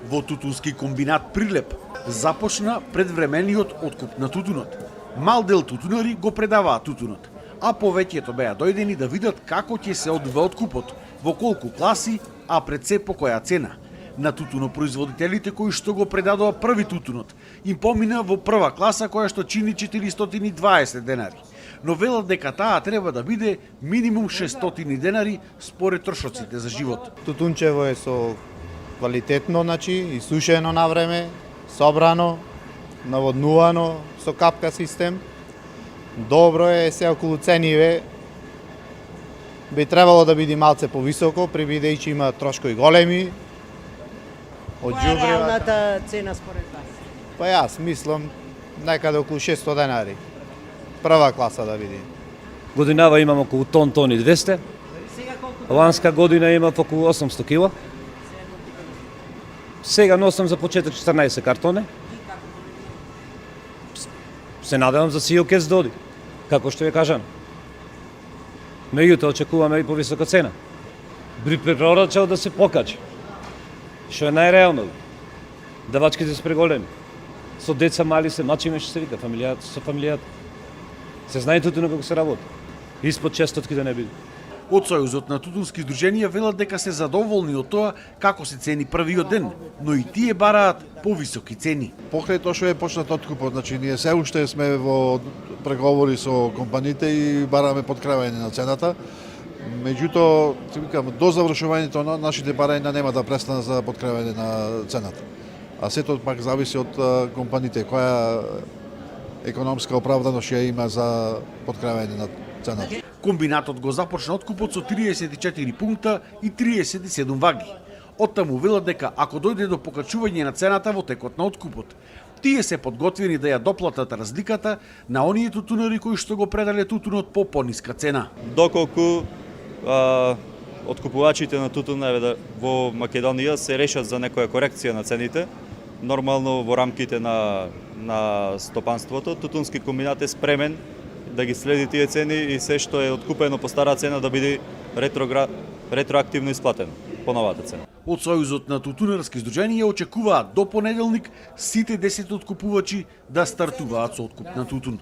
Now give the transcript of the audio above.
Во тутунски комбинат Прилеп започна предвремениот откуп на тутунот. Мал дел тутунари го предаваат тутунот, а повеќето беа дојдени да видат како ќе се одвива откупот, во колку класи, а пред се по која цена. На тутунопроизводителите кои што го предадоа први тутунот им помина во прва класа која што чини 420 денари. Но велат дека таа треба да биде минимум 600 денари според трошоците за живот. Тутунчево е со квалитетно, исушено на време, собрано, наводнувано со капка систем. Добро е, се околу цениве би требало да биде малце повисоко, бидејќи има трошкови големи. Која е реалната цена според вас? Па јас мислам некаде околу 600 денари. Прва класа да биде. Годинава имам околу тон и 200. Ланска година имам околу 800 кила. Сега носам за почеток 14 картоне. Се надевам за сил ќе доди, како што ја кажам. Меѓутоа очекуваме и повисока цена. Би препорачал да се покачи. Што е најреално. Давачките се преголеми. Со деца мали се мачиме што се вика, со фамилијата. Се знае тутуно како се работи. Испод 600 да не биде. Од Сојузот на тутунски здруженија велат дека се задоволни од тоа како се цени првиот ден, но и тие бараат повисоки цени. Покрај тоа што е почнат откупот, ние се уште сме во преговори со компаниите и бараме подкревање на цената. Меѓутоа, до завршувањето на нашите барања нема да престанат за подкревање на цената. А сето пак зависи од компаниите, која економска оправданост ја има за подкревање на цената. Комбинатот го започна откупот со 34 пункта и 37 ваги. Оттаму велат дека ако дојде до покачување на цената во текот на откупот, тие се подготвени да ја доплатат разликата на оние тутунари кои што го предале тутунот по пониска цена. Доколку откупувачите на тутун во Македонија се решат за некоја корекција на цените, нормално во рамките на стопанството, тутунски комбинат е спремен да ги следи тие цени и се што е откупено по стара цена да биде ретроактивно исплатено по новата цена. Од Сојузот на тутунарски здруженија очекуваат до понеделник сите 10 откупувачи да стартуваат со откуп на тутун.